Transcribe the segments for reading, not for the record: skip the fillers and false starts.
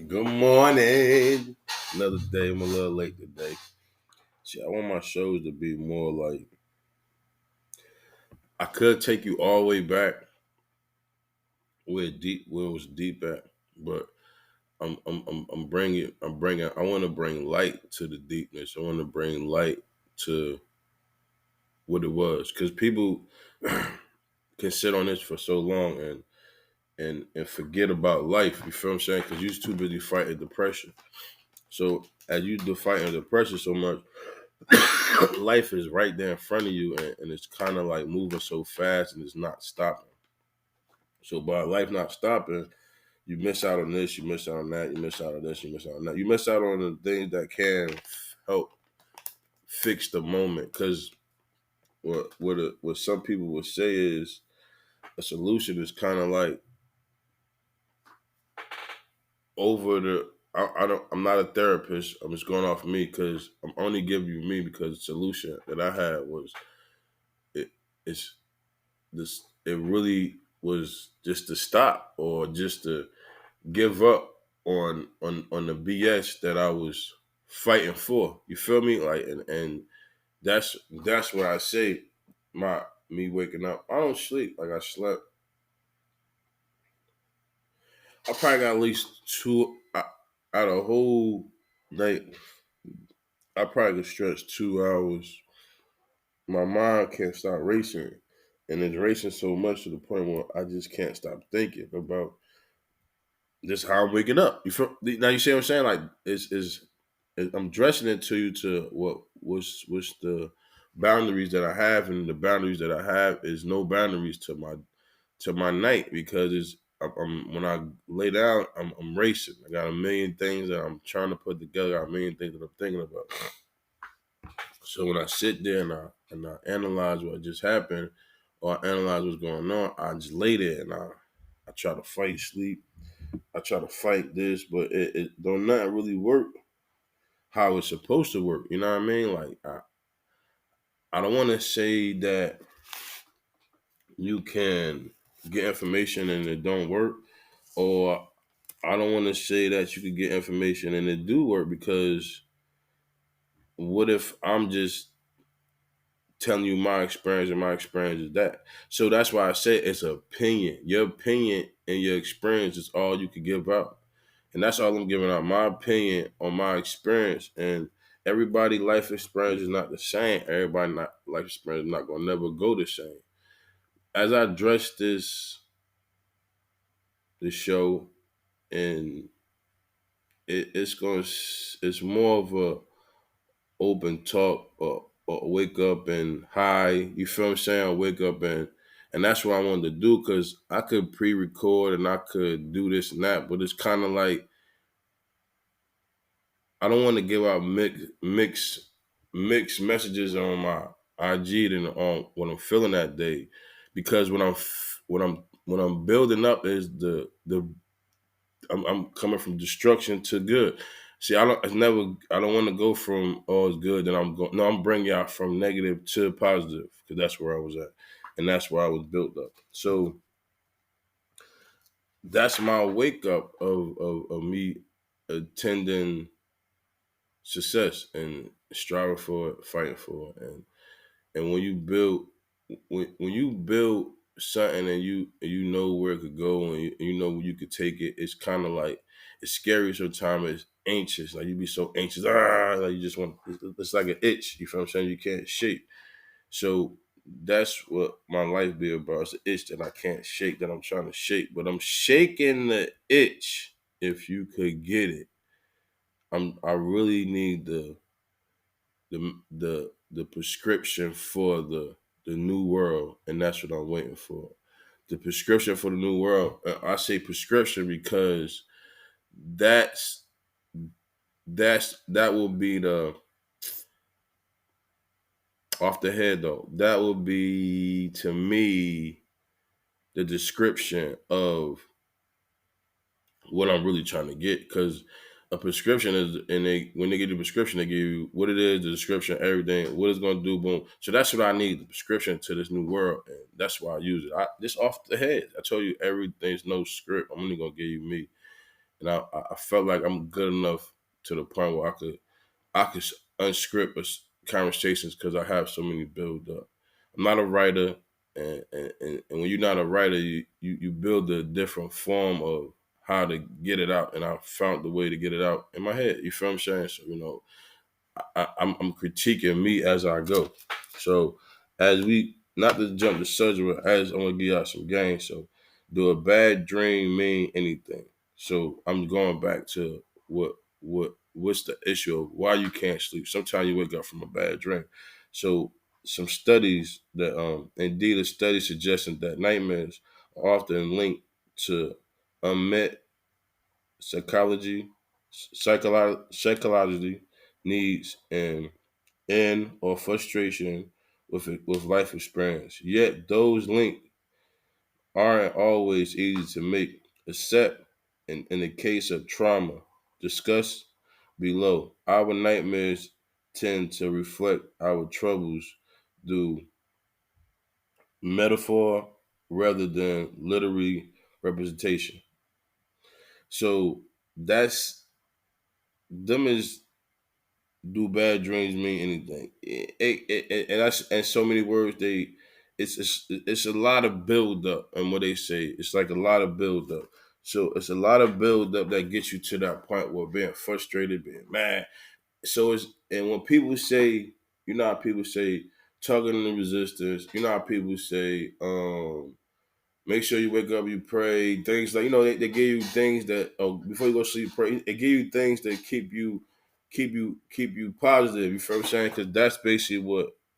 Good morning. Another day. I'm a little late today. See, I want my shows to be more like I could take you all the way back where it was deep at, but I'm bringing. I want to bring light to the deepness. I want to bring light to what it was because people can sit on this for so long and forget about life. You feel what I'm saying? Because you're too busy fighting depression. So as you do fighting depression so much, life is right there in front of you, and it's kind of like moving so fast and it's not stopping. So by life not stopping, you miss out on this, you miss out on that, you miss out on this, you miss out on that. You miss out on the things that can help fix the moment. Because what some people would say is a solution is kind of like over the. I'm not a therapist. I'm just going off of me because I'm only giving you me because the solution that I had was it. It's this it really was just to stop or just to give up on the BS that I was fighting for. You feel me? Like and that's where I say my me waking up. I don't sleep like I slept. I probably got at least out of whole night. I probably could stretch 2 hours. My mind can't stop racing, and it's racing so much to the point where I just can't stop thinking about this is how I'm waking up. You feel now? You see what I'm saying? Like I'm dressing it to you to what's the boundaries that I have, and the boundaries that I have is no boundaries to my night because when I lay down, I'm racing. I got a million things that I'm trying to put together. A million things that I'm thinking about. So when I sit there and I analyze what just happened, or I analyze what's going on, I just lay there and I try to fight sleep. I try to fight this, but it don't not really work how it's supposed to work. You know what I mean? Like I don't want to say that you can get information and it don't work, or I don't want to say that you could get information and it do work because what if I'm just telling you my experience and my experience is that? So that's why I say it's opinion. Your opinion and your experience is all you can give out. And that's all I'm giving out, my opinion on my experience. And everybody' life experience is not the same. Everybody not life experience is not gonna never go the same. As I address this show, and it's more of a open talk or wake up and hi, you feel what I'm saying? Wake up and that's what I wanted to do because I could pre-record and I could do this and that, but it's kind of like I don't want to give out mixed messages on my IG than on what I'm feeling that day, because when I'm building up is the I'm coming from destruction to good. See, I don't want to go from oh it's good, then I'm going. No, I'm bringing y'all from negative to positive because that's where I was at, and that's where I was built up. So that's my wake up of me attending success and striving for it, fighting for it, and when you build something and you know where it could go and you know where you could take it, it's kind of like it's scary sometimes. It's anxious, like you be so anxious, like you just want. It's like an itch. You feel what I'm saying? You can't shake. So that's what my life be about. It's an itch that I can't shake that I'm trying to shake, but I'm shaking the itch. If you could get it, I really need the prescription for the new world, and that's what I'm waiting for. The prescription for the new world. I say prescription because that's that will be the off the head though. That will be to me the description of what I'm really trying to get because a prescription is, and they when they get the prescription, they give you what it is, the description, everything, what it's going to do, boom. So that's what I need, the prescription to this new world, and that's why I use it. Just off the head, I told you everything's no script. I'm only going to give you me, and I felt like I'm good enough to the point where I could unscript conversations because I have so many build up. I'm not a writer, and when you're not a writer, you build a different form of how to get it out, and I found the way to get it out in my head. You feel what I'm saying? So I'm critiquing me as I go. So as we not to jump the subject, but as I'm gonna give y'all some game. So do a bad dream mean anything? So I'm going back to what's the issue of why you can't sleep. Sometimes you wake up from a bad dream. So some studies that indeed a study suggesting that nightmares are often linked to unmet psychology psychologically needs and or frustration with life experience. Yet those links aren't always easy to make, except in the case of trauma. Discussed below. Our nightmares tend to reflect our troubles through metaphor rather than literary representation. So that's them is do bad dreams mean anything? And that's in so many words. It's a lot of build up, and what they say it's like a lot of build up. So it's a lot of build up that gets you to that point where being frustrated, being mad. So it's and when people say, you know how people say, talking in the resistance. You know how people say, make sure you wake up, you pray. Things like they give you things that before you go to sleep, pray. They give you things that keep you positive. You feel what I'm saying? Because that's basically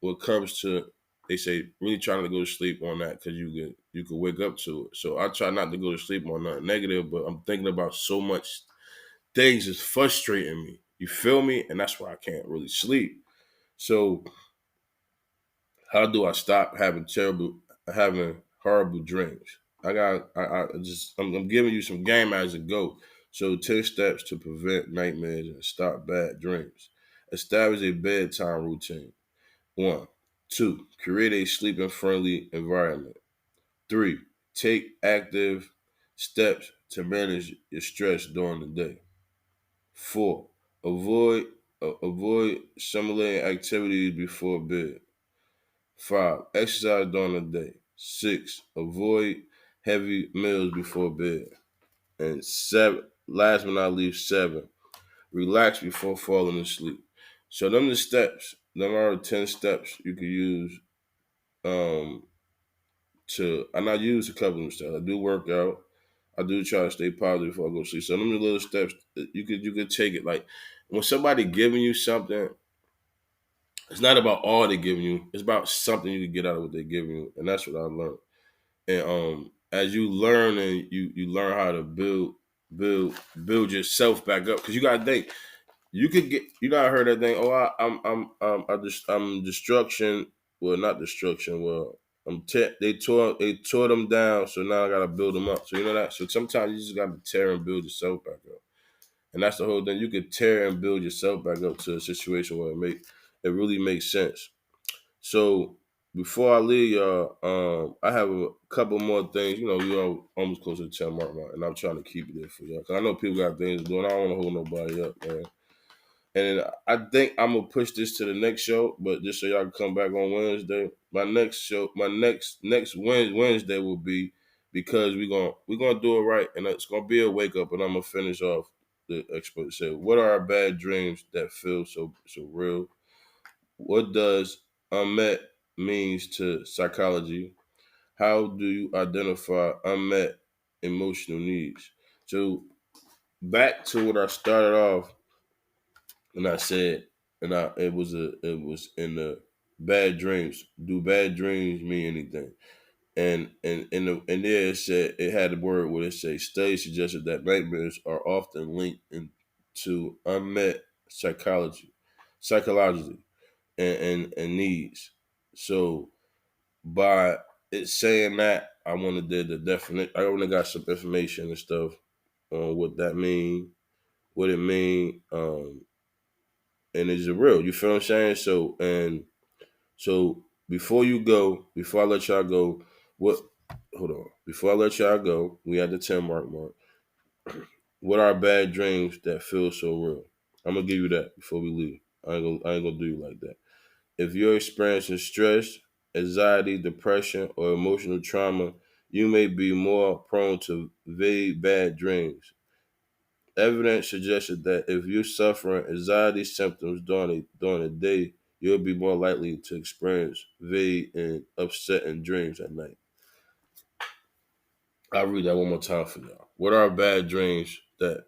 what comes to. They say really trying to go to sleep on that because you can wake up to it. So I try not to go to sleep on nothing negative, but I'm thinking about so much things is frustrating me. You feel me? And that's why I can't really sleep. So how do I stop having horrible dreams? I'm giving you some game as a go. So 10 steps to prevent nightmares and stop bad dreams. Establish a bedtime routine. One, two, create a sleeping friendly environment. Three, take active steps to manage your stress during the day. Four, avoid stimulating activities before bed. Five, exercise during the day. Six, avoid heavy meals before bed. And seven, last but not least, seven, relax before falling asleep. So them the steps. Them are 10 steps you could use um and I use a couple of them steps. I do work out. I do try to stay positive before I go to sleep. So them the little steps that you could take it. Like when somebody giving you something, it's not about all they're giving you. It's about something you can get out of what they're giving you. And that's what I learned. And as you learn and you learn how to build build yourself back up, because you gotta think you could get I heard that thing. Oh, I'm destruction. Well, not destruction. Well, they tore them down, so now I gotta build them up. So you know that. So sometimes you just gotta tear and build yourself back up, and that's the whole thing. You could tear and build yourself back up to a situation where it really makes sense. So before I leave y'all, I have a couple more things. We are almost close to the 10 mark now, and I'm trying to keep it there for y'all. Cause I know people got things to do, and I don't want to hold nobody up, man. And I think I'm gonna push this to the next show, but just so y'all can come back on Wednesday. My next show, my next Wednesday will be because we're gonna do it right, and it's gonna be a wake up, and I'm gonna finish off the expert said, what are our bad dreams that feel so real? What does unmet means to psychology? How do you identify unmet emotional needs? So back to what I started off and I said, it was in the bad dreams. Do bad dreams mean anything? And there it said it had a word where it says studies suggested that nightmares are often linked to unmet psychologically and needs. So by it saying that, I wanted the definite. I only got some information and stuff on what that mean, what it mean, and is it real? You feel what I'm saying? So before I let y'all go, what? Hold on. Before I let y'all go, we had the 10 mark. What are bad dreams that feel so real? I'm gonna give you that before we leave. I ain't gonna do you like that. If you're experiencing stress, anxiety, depression, or emotional trauma, you may be more prone to vague bad dreams. Evidence suggested that if you're suffering anxiety symptoms during the day, you'll be more likely to experience vague and upsetting dreams at night. I'll read that one more time for y'all. What are bad dreams that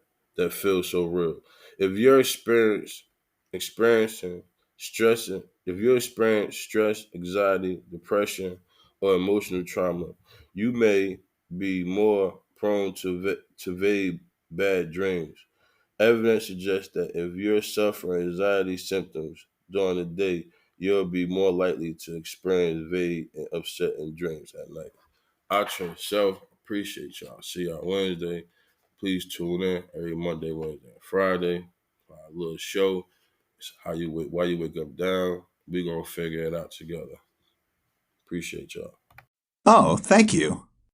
feel so real? If you're experiencing if you experience stress, anxiety, depression, or emotional trauma, you may be more prone to vague bad dreams. Evidence suggests that if you're suffering anxiety symptoms during the day, you'll be more likely to experience vague and upsetting dreams at night. I trust self. Appreciate y'all. See y'all Wednesday. Please tune in every Monday, Wednesday, and Friday. Our little show. It's why you wake up down. We gonna figure it out together. Appreciate y'all. Oh, thank you.